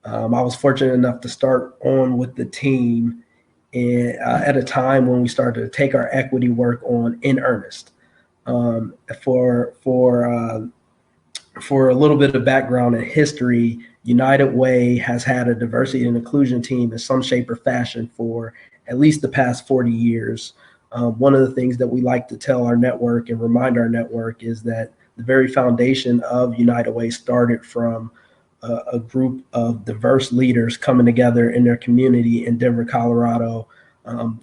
I was fortunate enough to start on with the team at a time when we started to take our equity work on in earnest. Um, for for uh, for a little bit of background and history, United Way has had a diversity and inclusion team in some shape or fashion for at least the past 40 years. One of the things that we like to tell our network and remind our network is that the very foundation of United Way started from a group of diverse leaders coming together in their community in Denver, Colorado,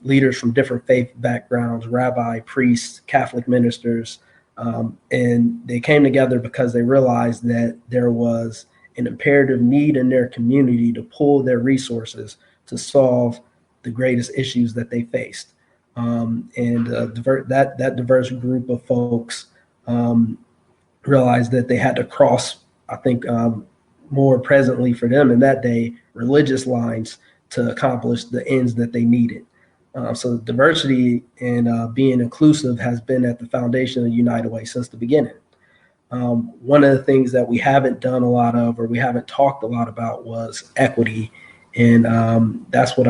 leaders from different faith backgrounds, rabbi, priests, Catholic ministers, and they came together because they realized that there was an imperative need in their community to pull their resources to solve the greatest issues that they faced. That diverse group of folks um, realized that they had to cross, I think, more presently for them in that day, religious lines to accomplish the ends that they needed. So diversity and being inclusive has been at the foundation of United Way since the beginning. One of the things that we haven't done a lot of, or we haven't talked a lot about, was equity, and that's what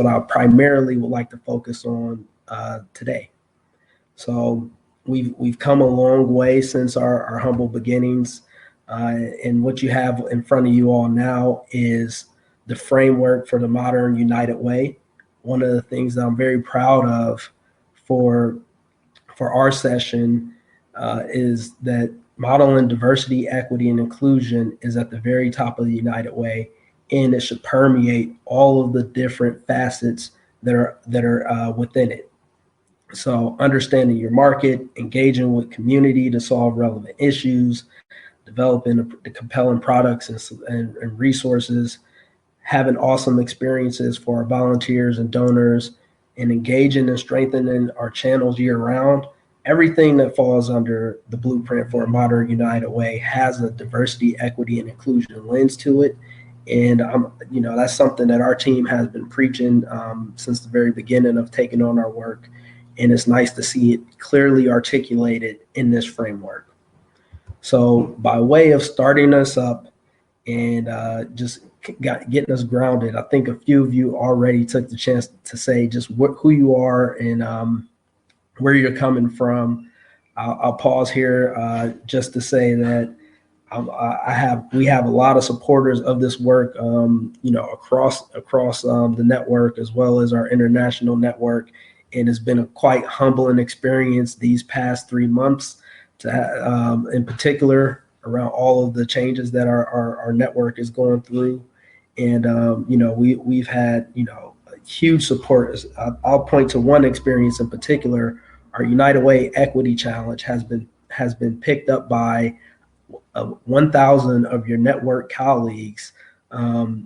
I primarily would like to focus on today. So we've come a long way since our humble beginnings, and what you have in front of you all now is the framework for the modern United Way. One of the things that I'm very proud of for for our session is that modeling diversity, equity, and inclusion is at the very top of the United Way, and it should permeate all of the different facets that are within it. So, understanding your market, engaging with community to solve relevant issues, developing the compelling products and resources, having awesome experiences for our volunteers and donors, and engaging and strengthening our channels year round. Everything that falls under the blueprint for a modern United Way has a diversity, equity, and inclusion lens to it. And that's something that our team has been preaching since the very beginning of taking on our work. And it's nice to see it clearly articulated in this framework. So, by way of starting us up and just getting us grounded, I think a few of you already took the chance to say just who you are and where you're coming from. I'll pause here just to say that we have a lot of supporters of this work, across the network as well as our international network, and it's been a quite humbling experience these past 3 months, in particular around all of the changes that our network is going through, and we've had huge support. I'll point to one experience in particular. Our United Way Equity Challenge has been picked up by 1,000 of your network colleagues.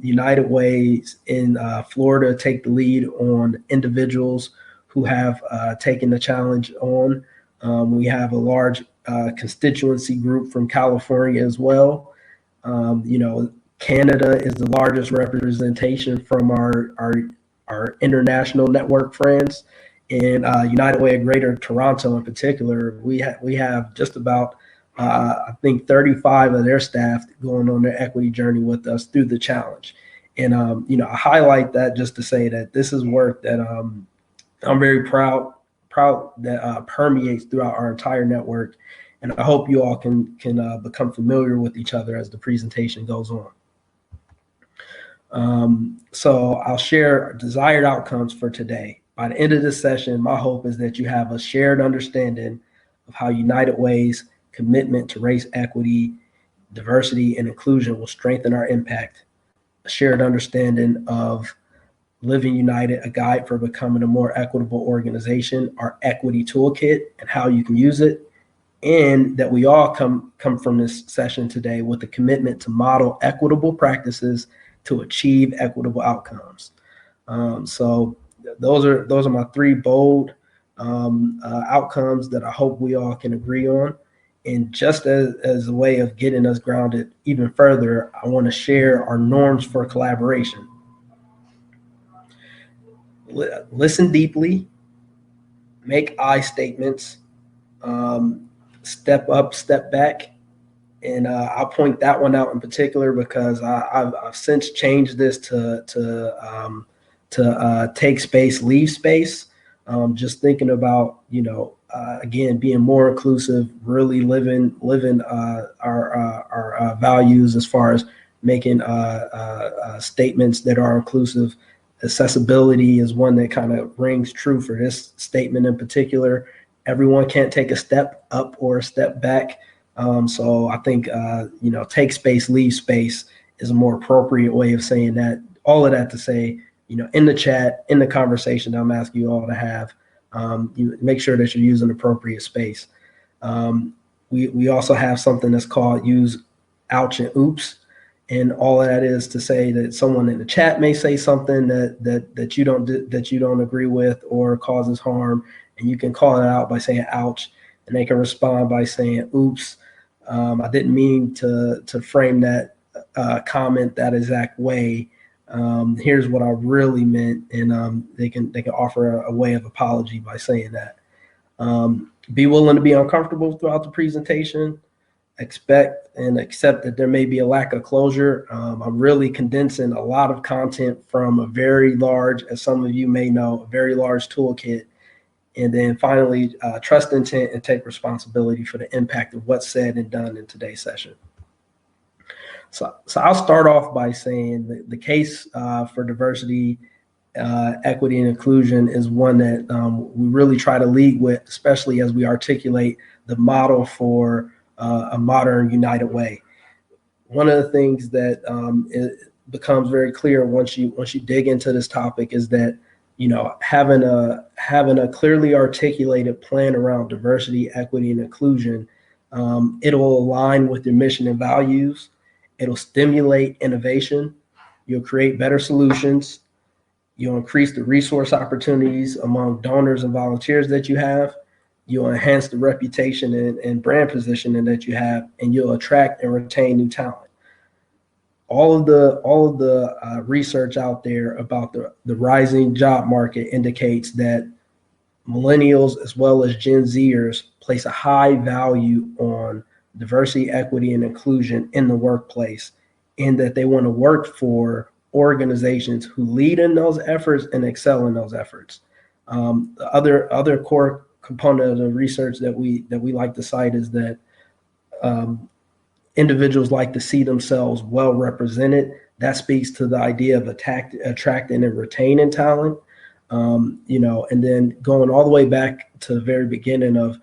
United Ways in Florida take the lead on individuals who have taken the challenge on. We have a large constituency group from California as well. Canada is the largest representation from our international network friends. And United Way of Greater Toronto in particular, we have just about I think 35 of their staff going on their equity journey with us through the challenge. And I highlight that just to say that this is work that I'm very proud that permeates throughout our entire network. And I hope you all can become familiar with each other as the presentation goes on. So I'll share desired outcomes for today. By the end of this session, my hope is that you have a shared understanding of how United Way's commitment to race equity, diversity, and inclusion will strengthen our impact. A shared understanding of Living United, a guide for becoming a more equitable organization, our equity toolkit and how you can use it, and that we all come from this session today with a commitment to model equitable practices to achieve equitable outcomes. So those are my three bold outcomes that I hope we all can agree on. And just as a way of getting us grounded even further, I want to share our norms for collaboration. Listen deeply, make I statements, step up, step back, And I'll point that one out in particular because I've since changed this to take space, leave space. Just thinking about, again, being more inclusive, really living our values as far as making statements that are inclusive. Accessibility is one that kind of rings true for this statement in particular. Everyone can't take a step up or a step back. So I think, take space, leave space is a more appropriate way of saying that. All of that to say, in the chat, in the conversation I'm asking you all to have, you make sure that you're using appropriate space. We also have something that's called use ouch and oops. And all of that is to say that someone in the chat may say something that you don't agree with or causes harm, and you can call it out by saying ouch, and they can respond by saying oops. I didn't mean to frame that comment that exact way. Here's what I really meant, and they can offer a way of apology by saying that. Be willing to be uncomfortable throughout the presentation. Expect and accept that there may be a lack of closure. I'm really condensing a lot of content from a very large, as some of you may know, a very large toolkit. And then finally, trust intent and take responsibility for the impact of what's said and done in today's session. So I'll start off by saying the case for diversity, equity, and inclusion is one that we really try to lead with, especially as we articulate the model for a modern, united way. One of the things that it becomes very clear once you dig into this topic is that having a clearly articulated plan around diversity, equity, and inclusion, it'll align with your mission and values. It'll stimulate innovation. You'll create better solutions. You'll increase the resource opportunities among donors and volunteers that you have. You'll enhance the reputation and brand positioning that you have, and you'll attract and retain new talent. All of the research out there about the rising job market indicates that millennials as well as Gen Zers place a high value on diversity, equity, and inclusion in the workplace, and that they want to work for organizations who lead in those efforts and excel in those efforts. The other core component of the research that we like to cite is that individuals like to see themselves well represented. That speaks to the idea of attracting and retaining talent. And then going all the way back to the very beginning of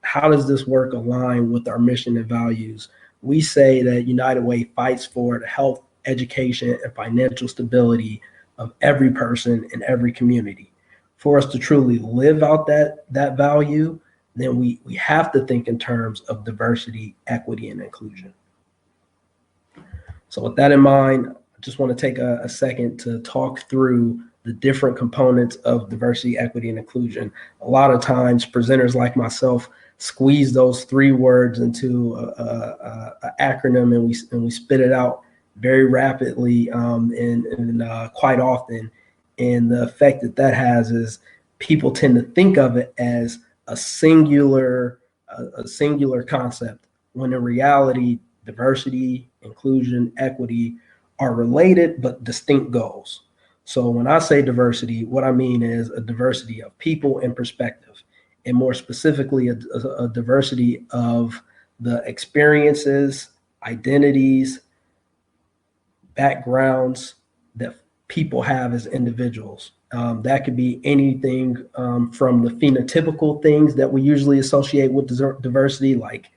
how does this work align with our mission and values? We say that United Way fights for the health, education, and financial stability of every person in every community. For us to truly live out that value, then we have to think in terms of diversity, equity, and inclusion. So with that in mind, I just want to take a second to talk through the different components of diversity, equity, and inclusion. A lot of times presenters like myself squeeze those three words into an acronym, and we spit it out very rapidly and quite often. And the effect that has is people tend to think of it as a singular concept, when in reality, diversity, inclusion, equity are related but distinct goals. So when I say diversity, what I mean is a diversity of people and perspective, and more specifically, a diversity of the experiences, identities, backgrounds that people have as individuals. That could be anything from the phenotypical things that we usually associate with diversity, like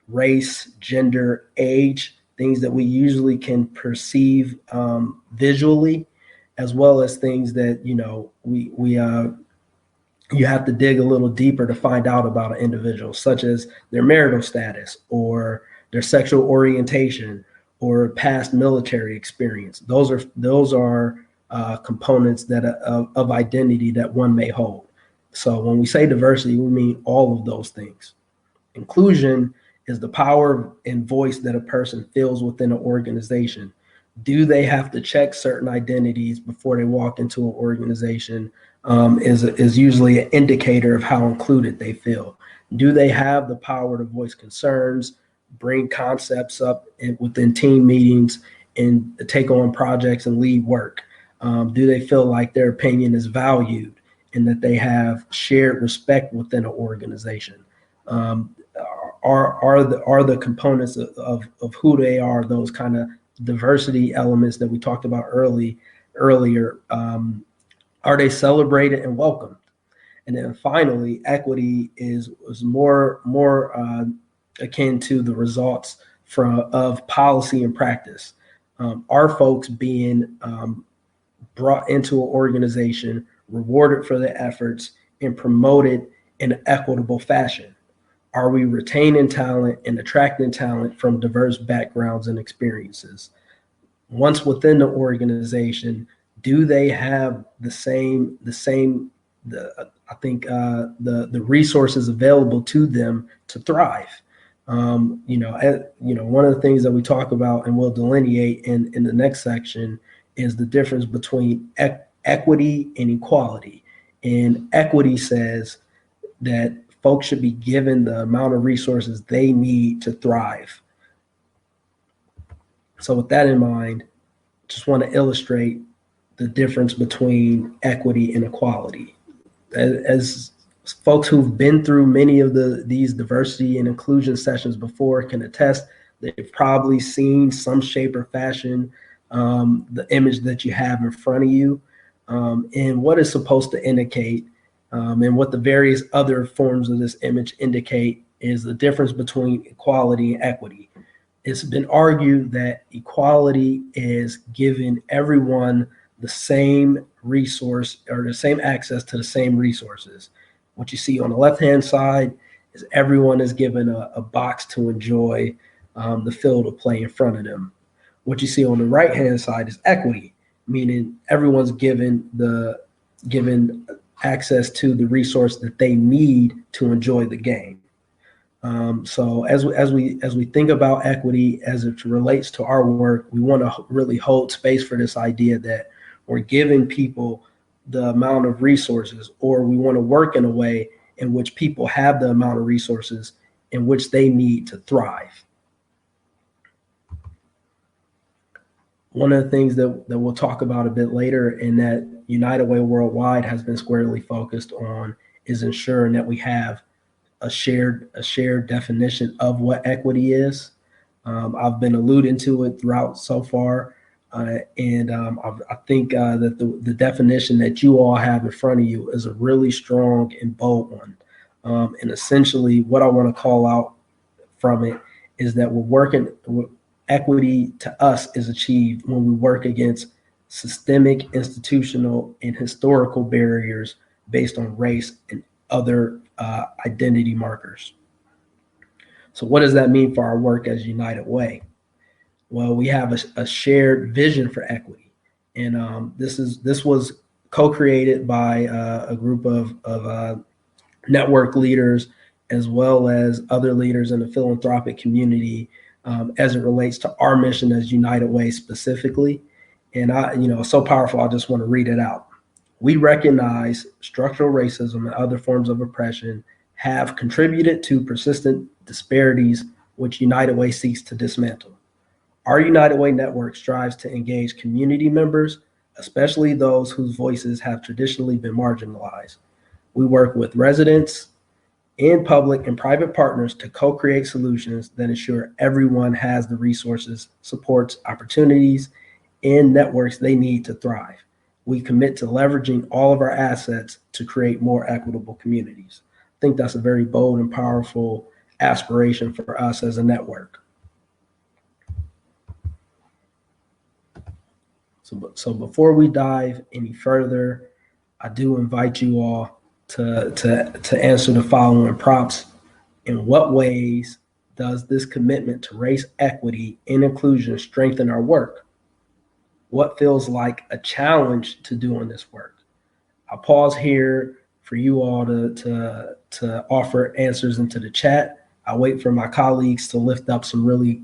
race, gender, age, things that we usually can perceive visually, as well as things that you have to dig a little deeper to find out about an individual, such as their marital status or their sexual orientation or past military experience. Those are components that of identity that one may hold. So when we say diversity, we mean all of those things. Inclusion is the power and voice that a person feels within an organization. Do they have to check certain identities before they walk into an organization is usually an indicator of how included they feel. Do they have the power to voice concerns, bring concepts up within team meetings, and take on projects and lead work? Do they feel like their opinion is valued and that they have shared respect within an organization? Are the components of who they are, those kind of diversity elements that we talked about earlier, are they celebrated and welcomed? And then finally, equity is more akin to the results of policy and practice. Are folks being brought into an organization, rewarded for their efforts, and promoted in an equitable fashion? Are we retaining talent and attracting talent from diverse backgrounds and experiences? Once within the organization, do they have the resources available to them to thrive? One of the things that we talk about and we'll delineate in the next section is the difference between equity and equality. And equity says that folks should be given the amount of resources they need to thrive. So with that in mind, just want to illustrate the difference between equity and equality. As folks who've been through many of these diversity and inclusion sessions before can attest, they've probably seen some shape or fashion the image that you have in front of you, and what it's supposed to indicate, and what the various other forms of this image indicate is the difference between equality and equity. It's been argued that equality is giving everyone the same resource or the same access to the same resources. What you see on the left-hand side is everyone is given a box to enjoy the field of play in front of them. What you see on the right-hand side is equity, meaning everyone's given access to the resource that they need to enjoy the game. So as we think about equity as it relates to our work, we want to really hold space for this idea that we're giving people the amount of resources, or we want to work in a way in which people have the amount of resources in which they need to thrive. One of the things that we'll talk about a bit later and that United Way Worldwide has been squarely focused on is ensuring that we have a shared definition of what equity is. I've been alluding to it throughout so far, and I think that the definition that you all have in front of you is a really strong and bold one. And essentially, what I want to call out from it is that equity to us is achieved when we work against systemic, institutional, and historical barriers based on race and other identity markers. So what does that mean for our work as United Way? Well, we have a shared vision for equity. And this was co-created by a group of network leaders, as well as other leaders in the philanthropic community, as it relates to our mission as United Way specifically. And it's so powerful, I just want to read it out. We recognize structural racism and other forms of oppression have contributed to persistent disparities, which United Way seeks to dismantle. Our United Way network strives to engage community members, especially those whose voices have traditionally been marginalized. We work with residents and public and private partners to co-create solutions that ensure everyone has the resources, supports, opportunities, and networks they need to thrive. We commit to leveraging all of our assets to create more equitable communities. I think that's a very bold and powerful aspiration for us as a network. So before we dive any further, I do invite you all to answer the following prompts. In what ways does this commitment to race equity and inclusion strengthen our work? What feels like a challenge to doing this work? I'll pause here for you all to offer answers into the chat. I'll wait for my colleagues to lift up some really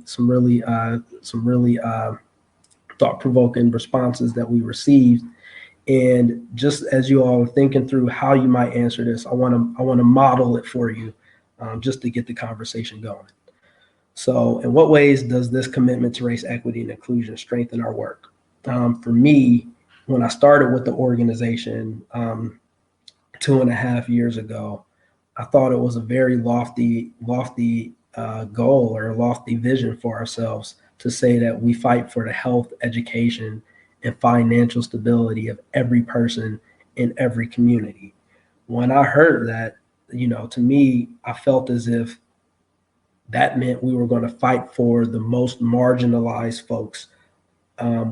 thought-provoking responses that we received. And just as you all are thinking through how you might answer this, I want to model it for you. just to get the conversation going. So in what ways does this commitment to race equity and inclusion strengthen our work? For me, when I started with the organization 2.5 years ago, I thought it was a very lofty goal or a lofty vision for ourselves to say that we fight for the health, education, and financial stability of every person in every community. When I heard that, to me, I felt as if that meant we were going to fight for the most marginalized folks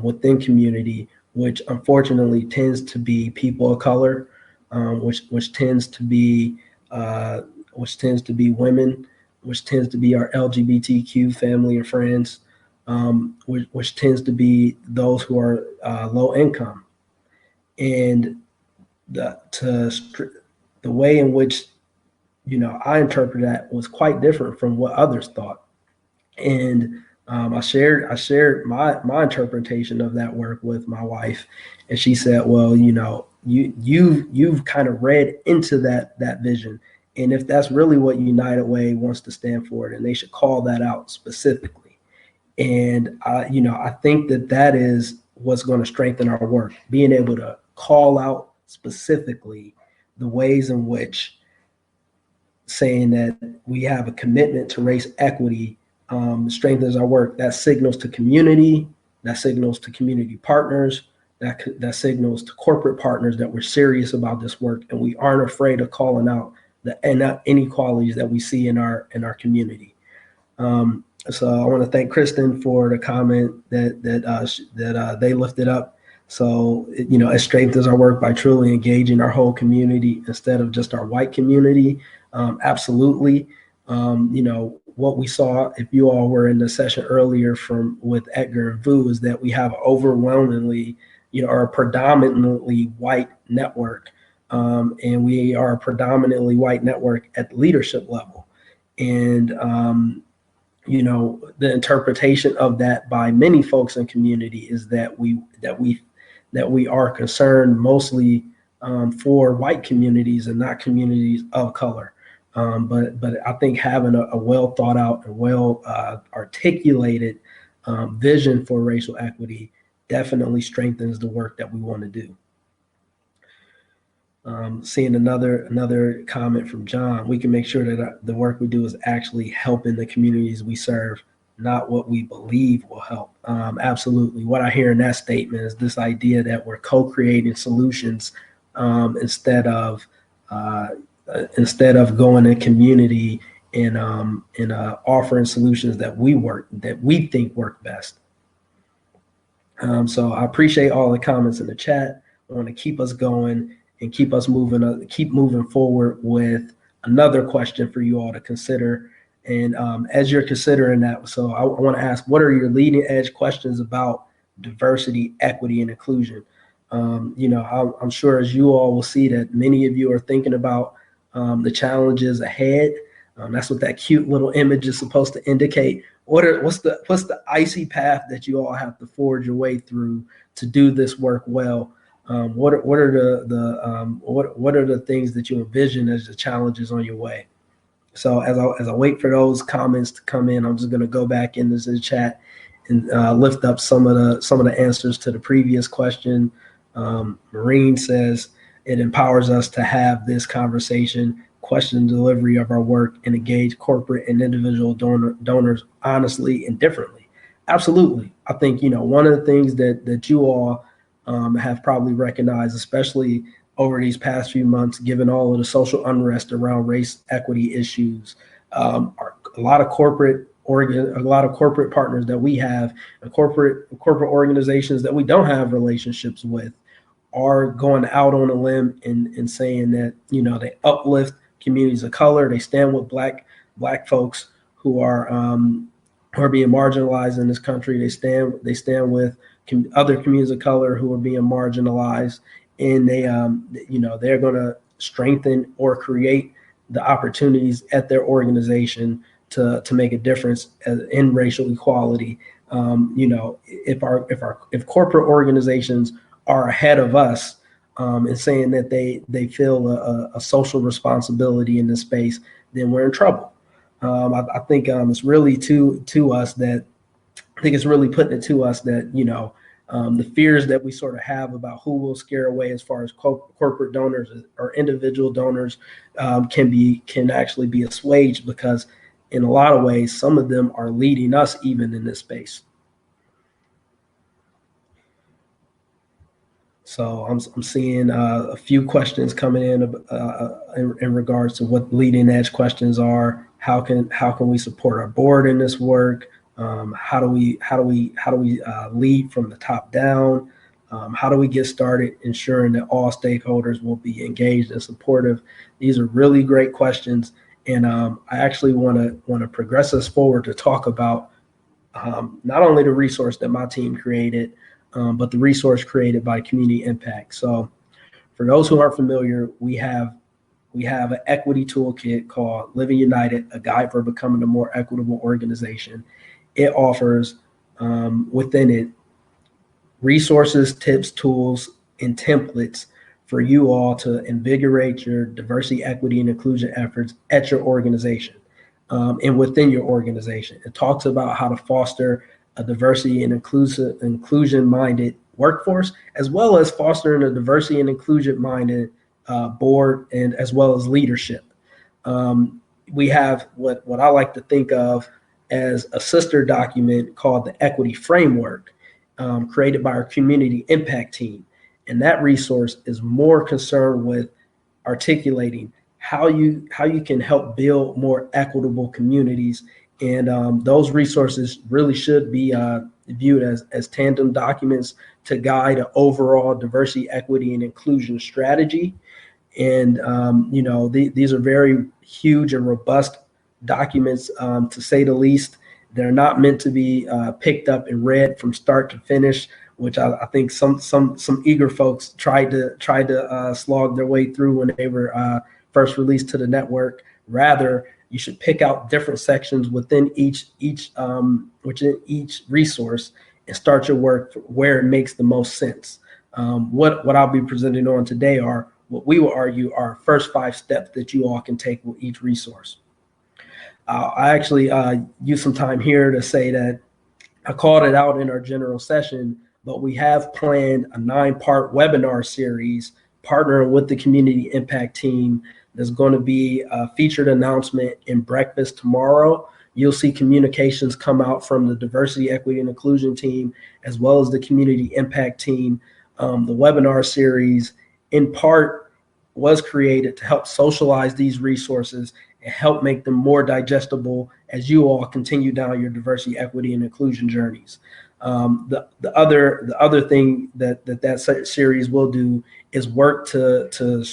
within community, which unfortunately tends to be people of color, which tends to be women, which tends to be our LGBTQ family and friends, which tends to be those who are low income, and the way in which I interpret that was quite different from what others thought. And I shared my interpretation of that work with my wife, and she said, "Well, you've kind of read into that vision, and if that's really what United Way wants to stand for, then they should call that out specifically." And I think that is what's going to strengthen our work, being able to call out specifically the ways in which saying that we have a commitment to race equity strengthens our work. That signals to community, that signals to community partners, that signals to corporate partners that we're serious about this work, and we aren't afraid of calling out the inequalities that we see in our community. So I want to thank Kristen for the comment that they lifted up. So it strengthens our work by truly engaging our whole community instead of just our white community. Absolutely. What we saw, if you all were in the session earlier with Edgar and Vu, is that we have overwhelmingly, or a predominantly white network, and we are a predominantly white network at leadership level. And the interpretation of that by many folks in community is that we are concerned mostly for white communities and not communities of color. But I think having a well thought out and well articulated vision for racial equity definitely strengthens the work that we want to do. Seeing another comment from John, we can make sure that the work we do is actually helping the communities we serve, not what we believe will help. Absolutely. What I hear in that statement is this idea that we're co-creating solutions instead of going in community and offering solutions that we think work best. So I appreciate all the comments in the chat. I want to keep us going and keep moving forward with another question for you all to consider. And as you're considering that, so I want to ask, what are your leading edge questions about diversity, equity, and inclusion? I'm sure as you all will see that many of you are thinking about the challenges ahead. That's what that cute little image is supposed to indicate. What's the icy path that you all have to forge your way through to do this work well? What are the things that you envision as the challenges on your way? So as I wait for those comments to come in, I'm just going to go back into the chat and lift up some of the answers to the previous question. Maureen says it empowers us to have this conversation, question delivery of our work, and engage corporate and individual donors honestly and differently. Absolutely. I think one of the things that you all have probably recognized, especially over these past few months, given all of the social unrest around race equity issues, a lot of corporate partners that we have, and corporate organizations that we don't have relationships with, are going out on a limb and saying that they uplift communities of color. They stand with black folks who are being marginalized in this country. They stand with other communities of color who are being marginalized, and they're going to strengthen or create the opportunities at their organization to make a difference in racial equality. If corporate organizations are ahead of us and saying that they feel a social responsibility in this space, then we're in trouble. I think it's really to us that I think it's really putting it to us that, the fears that we sort of have about who will scare away as far as corporate donors or individual donors can actually be assuaged, because in a lot of ways, some of them are leading us even in this space. So I'm seeing a few questions coming in regards to what leading edge questions are. How can we support our board in this work? How do we lead from the top down? How do we get started ensuring that all stakeholders will be engaged and supportive? These are really great questions, and I actually want to progress us forward to talk about not only the resource that my team created, but the resource created by Community Impact. So for those who aren't familiar, we have an equity toolkit called Living United, a guide for becoming a more equitable organization. It offers within it resources, tips, tools, and templates for you all to invigorate your diversity, equity, and inclusion efforts at your organization and within your organization. It talks about how to foster a diversity and inclusion-minded workforce, as well as fostering a diversity and inclusion-minded board, and as well as leadership. We have what I like to think of as a sister document called the Equity Framework, created by our Community Impact team. And that resource is more concerned with articulating how you can help build more equitable communities. And those resources really should be viewed as tandem documents to guide an overall diversity, equity, and inclusion strategy. And these are very huge and robust documents, to say the least. They're not meant to be picked up and read from start to finish, which I think some eager folks tried to slog their way through when they were first released to the network. Rather, you should pick out different sections within each resource and start your work where it makes the most sense. What I'll be presenting on today are what we will argue are first 5 steps that you all can take with each resource. I actually use some time here to say that I called it out in our general session, but we have planned a 9-part webinar series partnering with the Community Impact team. There's going to be a featured announcement in breakfast tomorrow. You'll see communications come out from the Diversity, Equity, and Inclusion team, as well as the Community Impact team. The webinar series, in part, was created to help socialize these resources and help make them more digestible as you all continue down your diversity, equity, and inclusion journeys. The other thing that series will do is work to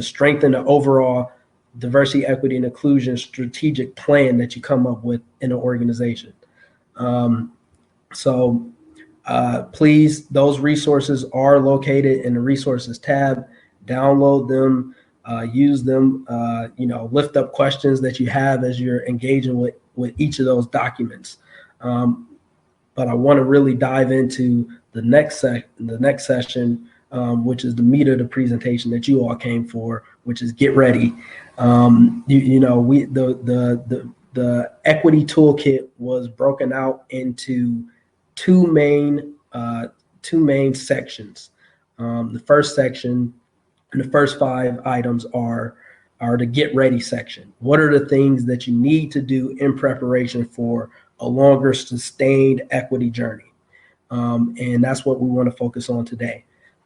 strengthen the overall diversity, equity, and inclusion strategic plan that you come up with in an organization. Please, those resources are located in the resources tab. Download them, use them, lift up questions that you have as you're engaging with each of those documents. But I want to really dive into the next session, which is the meat of the presentation that you all came for, which is get ready. The equity toolkit was broken out into two main sections. The first section and the first 5 items are the get ready section. What are the things that you need to do in preparation for a longer sustained equity journey? And that's what we want to focus on today.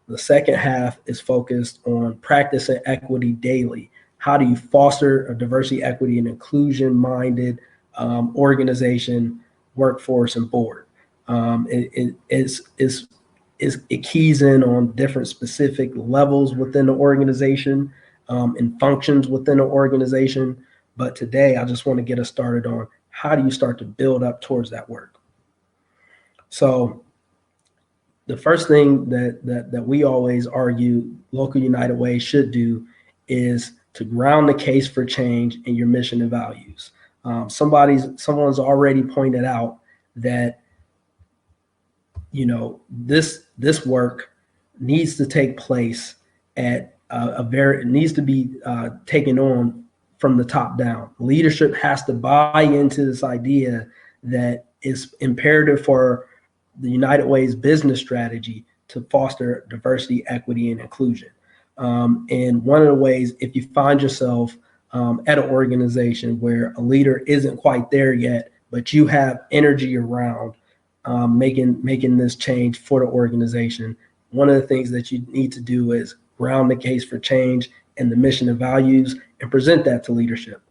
The second half is focused on practicing equity daily. How do you foster a diversity, equity, and inclusion minded organization, workforce, and board? It keys in on different specific levels within the organization and functions within the organization. But today, I just want to get us started on how do you start to build up towards that work. So the first thing that we always argue Local United Way should do is to ground the case for change in your mission and values. Someone's already pointed out that this work needs to take place at it needs to be taken on from the top down. Leadership has to buy into this idea that it's imperative for the United Way's business strategy to foster diversity, equity, and inclusion. And one of the ways, if you find yourself at an organization where a leader isn't quite there yet, but you have energy around making this change for the organization, one of the things that you need to do is ground the case for change and the mission and values and present that to leadership.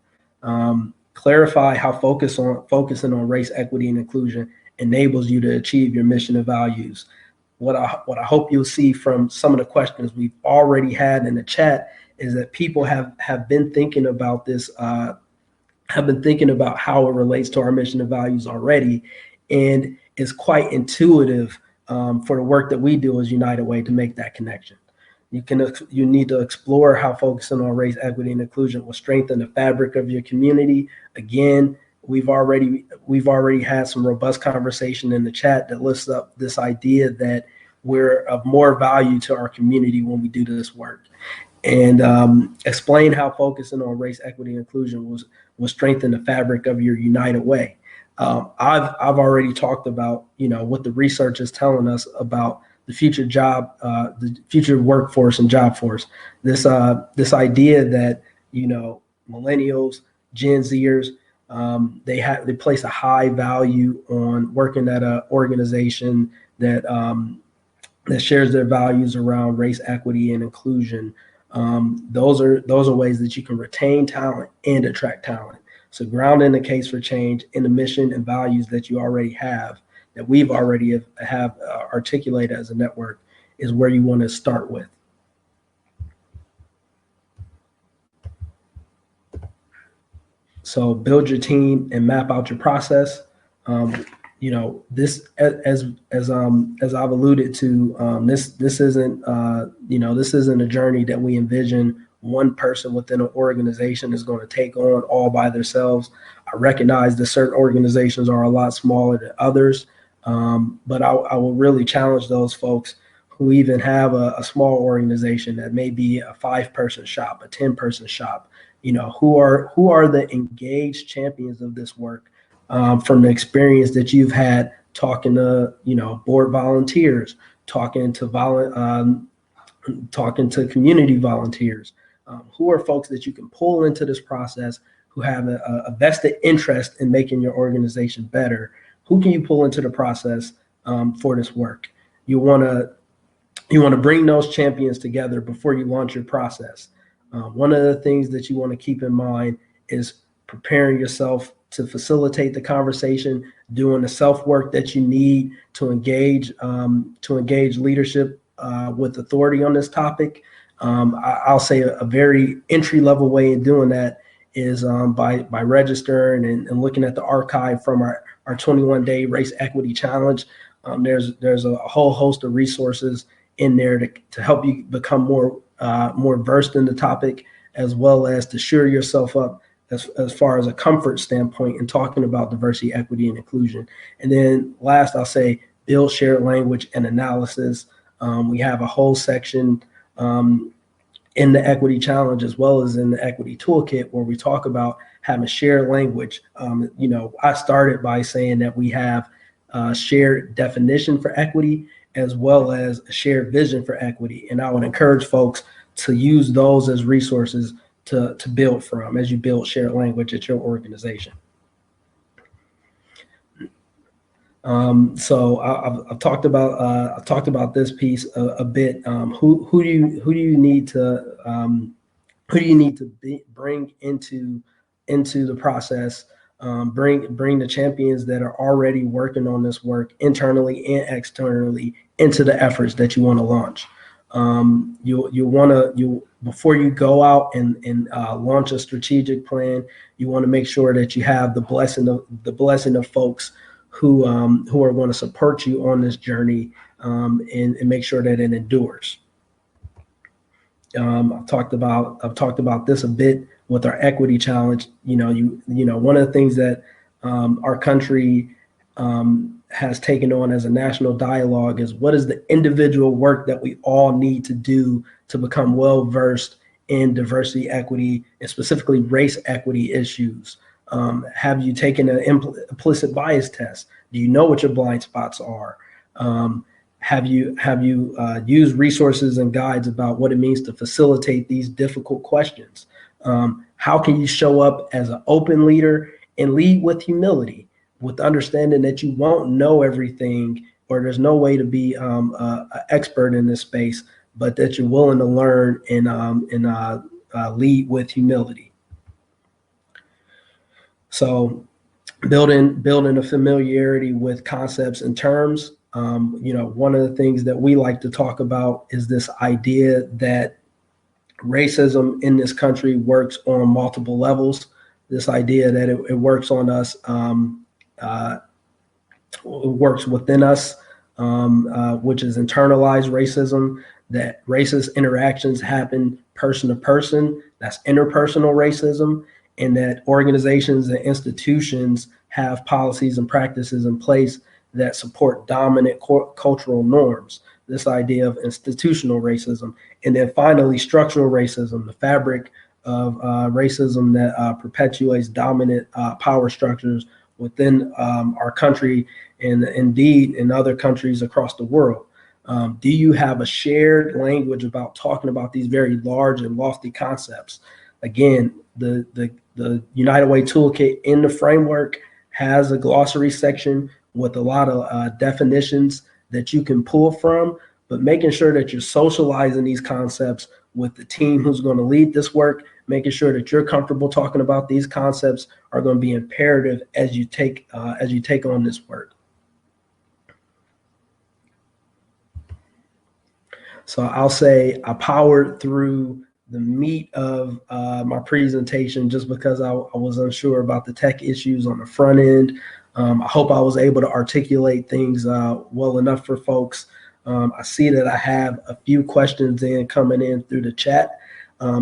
Clarify how focusing on race, equity, and inclusion enables you to achieve your mission and values. What I hope you'll see from some of the questions we've already had in the chat is that people have been thinking about this, have been thinking about how it relates to our mission and values already, and it's quite intuitive for the work that we do as United Way to make that connection. You need to explore how focusing on race, equity, and inclusion will strengthen the fabric of your community. Again, we've already had some robust conversation in the chat that lifts up this idea that we're of more value to our community when we do this work. And explain how focusing on race, equity, and inclusion will strengthen the fabric of your United Way. I've already talked about what the research is telling us about the future the future workforce and job force. This idea that millennials, Gen Zers, they place a high value on working at an organization that shares their values around race, equity, and inclusion. Those are ways that you can retain talent and attract talent. So grounding the case for change in the mission and values that you already have, that we've already have articulated as a network, is where you want to start with. So build your team and map out your process. This as I've alluded to, this isn't a journey that we envision one person within an organization is going to take on all by themselves. I recognize that certain organizations are a lot smaller than others, but I will really challenge those folks who even have a small organization that may be a 5-person shop, a 10-person shop. Who are the engaged champions of this work, from the experience that you've had talking to board volunteers, talking to community volunteers. Who are folks that you can pull into this process who have a vested interest in making your organization better? Who can you pull into the process for this work? You want to bring those champions together before you launch your process. One of the things that you want to keep in mind is preparing yourself to facilitate the conversation, doing the self-work that you need to engage leadership with authority on this topic. I'll say a very entry-level way in doing that is by registering and looking at the archive from our 21-day Race Equity Challenge. There's a whole host of resources in there to help you become more versed in the topic, as well as to shore yourself up as far as a comfort standpoint in talking about diversity, equity, and inclusion. And then last, I'll say build shared language and analysis. We have a whole section in the Equity Challenge as well as in the Equity Toolkit where we talk about having shared language. I started by saying that we have a shared definition for equity as well as a shared vision for equity. And I would encourage folks to use those as resources to build from as you build shared language at your organization. So I've talked about this piece a bit. Who do you need to bring into the process? Bring the champions that are already working on this work internally and externally into the efforts that you want to launch. Before you go out and launch a strategic plan, you want to make sure that you have the blessing of folks who are going to support you on this journey, and make sure that it endures. I've talked about this a bit with our equity challenge. One of the things that our country has taken on as a national dialogue is what is the individual work that we all need to do to become well versed in diversity, equity, and specifically race equity issues? Have you taken an implicit bias test? Do you know what your blind spots are? Have you used resources and guides about what it means to facilitate these difficult questions? How can you show up as an open leader and lead with humility, with understanding that you won't know everything, or there's no way to be an expert in this space, but that you're willing to learn and lead with humility. So building a familiarity with concepts and terms. One of the things that we like to talk about is this idea that racism in this country works on multiple levels. This idea that it works on us, it works within us, which is internalized racism, that racist interactions happen person to person, that's interpersonal racism, and that organizations and institutions have policies and practices in place that support dominant cultural norms, this idea of institutional racism. And then finally, structural racism, the fabric of racism that perpetuates dominant power structures within our country and indeed in other countries across the world. Do you have a shared language about talking about these very large and lofty concepts? Again, the United Way Toolkit in the framework has a glossary section with a lot of definitions that you can pull from, but making sure that you're socializing these concepts with the team who's going to lead this work, making sure that you're comfortable talking about these concepts are going to be imperative as you take on this work. So I'll say I powered through the meat of my presentation just because I was unsure about the tech issues on the front end. I hope I was able to articulate things well enough for folks. I see that I have a few questions coming in through the chat.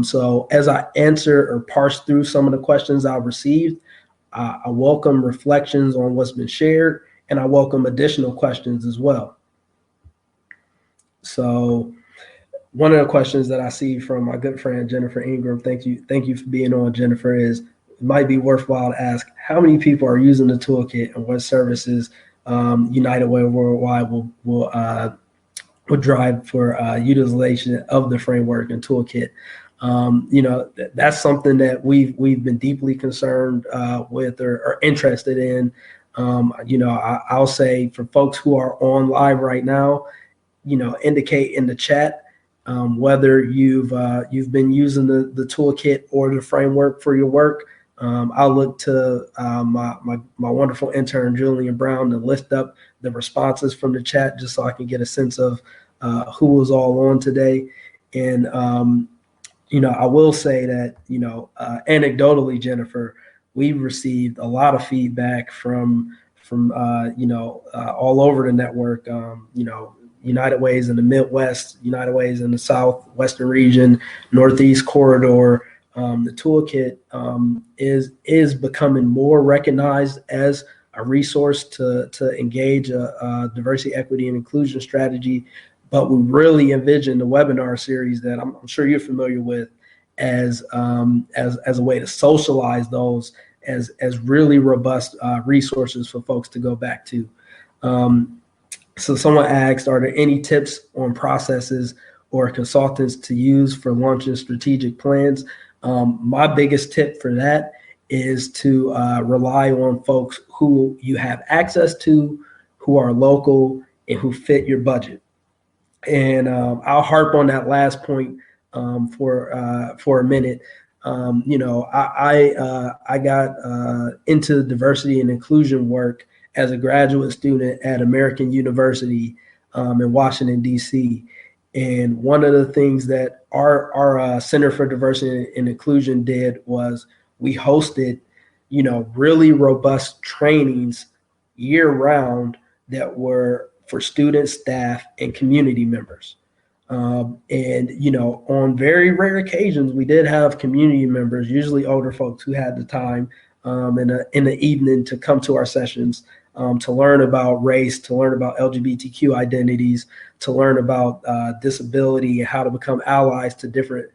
So as I answer or parse through some of the questions I received, I welcome reflections on what's been shared, and I welcome additional questions as well. So one of the questions that I see from my good friend Jennifer Ingram, thank you for being on, Jennifer, is it might be worthwhile to ask how many people are using the toolkit and what services United Way Worldwide will drive for utilization of the framework and toolkit. That's something that we've been deeply concerned with or interested in. I'll say for folks who are on live right now, indicate in the chat whether you've been using the toolkit or the framework for your work. I'll look to my wonderful intern, Julian Brown, to lift up the responses from the chat just so I can get a sense of who was all on today. And, I will say that, anecdotally, Jennifer, we've received a lot of feedback from all over the network, United Ways in the Midwest, United Ways in the Southwestern region, Northeast corridor. The toolkit is becoming more recognized as a resource to engage a diversity, equity, and inclusion strategy. But we really envision the webinar series that I'm sure you're familiar with as a way to socialize those as really robust resources for folks to go back to. So someone asked, are there any tips on processes or consultants to use for launching strategic plans? My biggest tip for that is to rely on folks who you have access to, who are local, and who fit your budget. And I'll harp on that last point for a minute. I got into diversity and inclusion work as a graduate student at American University in Washington, D.C. And one of the things that our Center for Diversity and Inclusion did was we hosted, really robust trainings year round that were for students, staff, and community members. On very rare occasions, we did have community members, usually older folks who had the time in the evening to come to our sessions to learn about race, to learn about LGBTQ identities, to learn about disability and how to become allies to different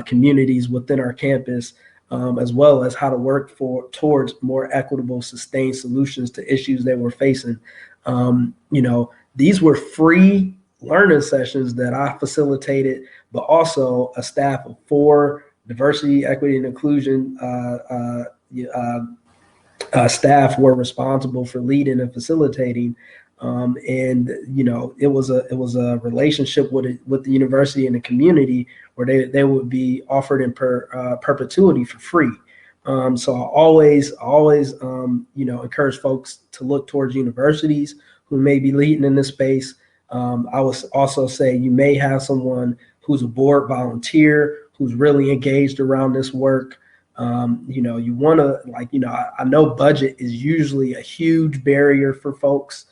communities within our campus, as well as how to work towards more equitable, sustained solutions to issues they were facing. These were free learning sessions that I facilitated, but also a staff of 4 diversity, equity, and inclusion staff were responsible for leading and facilitating. It was a relationship with the university and the community where they would be offered in perpetuity for free. So I always encourage folks to look towards universities who may be leading in this space. I would also say you may have someone who's a board volunteer who's really engaged around this work. You want to, I know budget is usually a huge barrier for folks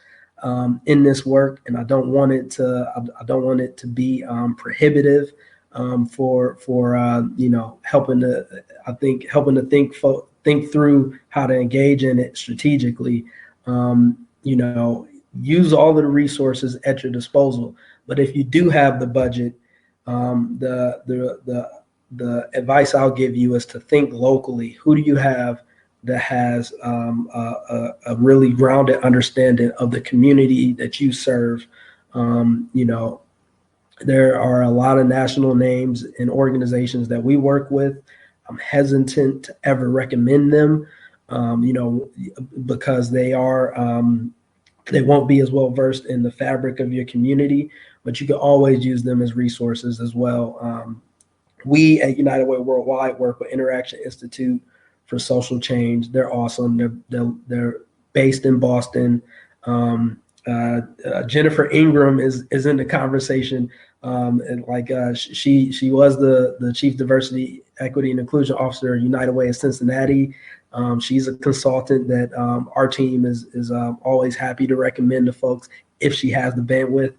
in this work, and I don't want it to be prohibitive for helping to think through how to engage in it strategically. Use all of the resources at your disposal, but if you do have the budget, the advice I'll give you is to think locally. Who do you have that has a really grounded understanding of the community that you serve? There are a lot of national names and organizations that we work with. I'm hesitant to ever recommend them, because they won't be as well versed in the fabric of your community, but you can always use them as resources as well. We at United Way Worldwide work with Interaction Institute for Social Change. They're awesome. They're based in Boston. Jennifer Ingram is in the conversation. She was the Chief Diversity, Equity, and Inclusion Officer at United Way of Cincinnati. She's a consultant that our team is always happy to recommend to folks if she has the bandwidth,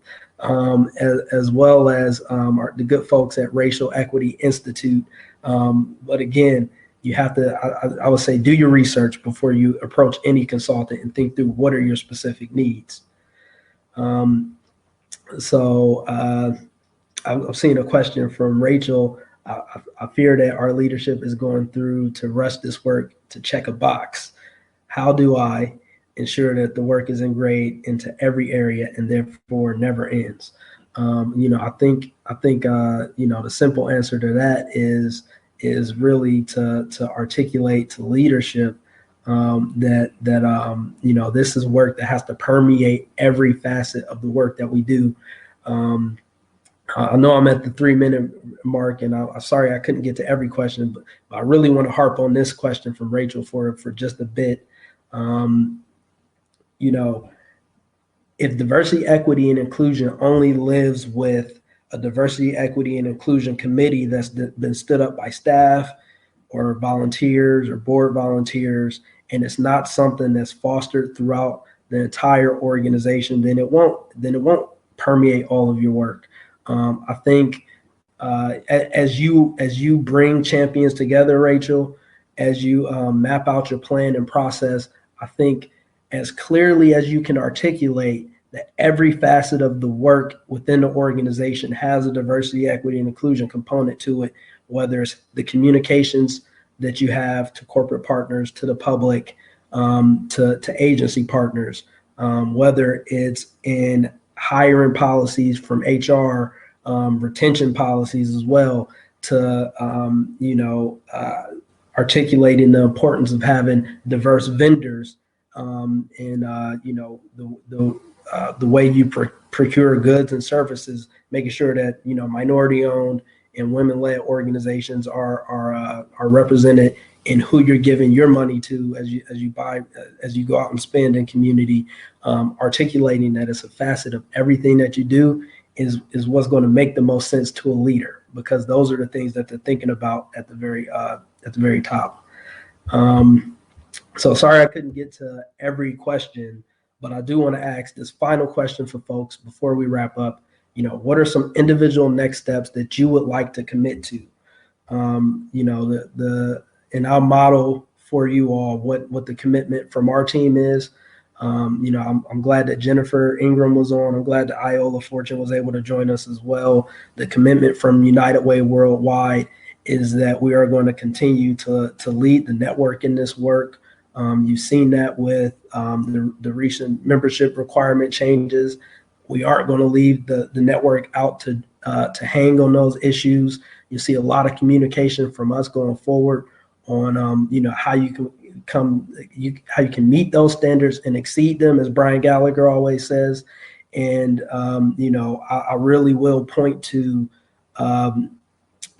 as well as the good folks at Racial Equity Institute. But again, you have to, I would say, do your research before you approach any consultant and think through what are your specific needs. I've seen a question from Rachel. I fear that our leadership is going through to rush this work to check a box. How do I ensure that the work is ingrained into every area and therefore never ends? I think the simple answer to that is really to articulate to leadership that this is work that has to permeate every facet of the work that we do. I know I'm at the 3-minute mark, and I'm sorry I couldn't get to every question, but I really want to harp on this question from Rachel for just a bit. If diversity, equity, and inclusion only lives with a diversity, equity, and inclusion committee that's been stood up by staff or volunteers or board volunteers, and it's not something that's fostered throughout the entire organization, then it won't permeate all of your work. I think as you bring champions together, Rachel, as you map out your plan and process, I think as clearly as you can articulate that every facet of the work within the organization has a diversity, equity, and inclusion component to it, whether it's the communications that you have to corporate partners, to the public, to agency partners, whether it's in hiring policies from HR, retention policies as well, to articulating the importance of having diverse vendors, and the way you procure goods and services, making sure that minority-owned and women-led organizations are represented in who you're giving your money to as you go out and spend in community. Articulating that it's a facet of everything that you do is what's going to make the most sense to a leader, because those are the things that they're thinking about at the very top. So sorry I couldn't get to every question, but I do want to ask this final question for folks before we wrap up. What are some individual next steps that you would like to commit to? And I'll model for you all what the commitment from our team is. I'm glad that Jennifer Ingram was on. I'm glad that Iola Fortune was able to join us as well. The commitment from United Way Worldwide is that we are going to continue to lead the network in this work. You've seen that with the recent membership requirement changes. We aren't going to leave the network out to hang on those issues. You see a lot of communication from us going forward on how you can meet those standards and exceed them, as Brian Gallagher always says. And I really will point to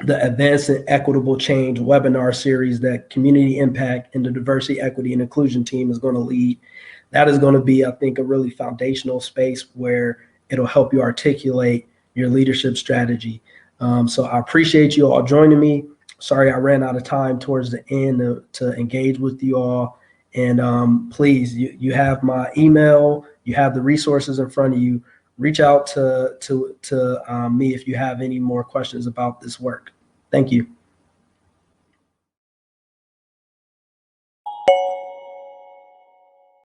the Advancing Equitable Change webinar series that Community Impact and the Diversity, Equity, and Inclusion team is going to lead. That is going to be, I think, a really foundational space where it'll help you articulate your leadership strategy. So I appreciate you all joining me. Sorry I ran out of time towards the end to engage with you all. And please, you have my email, you have the resources in front of you. Reach out to me if you have any more questions about this work. Thank you.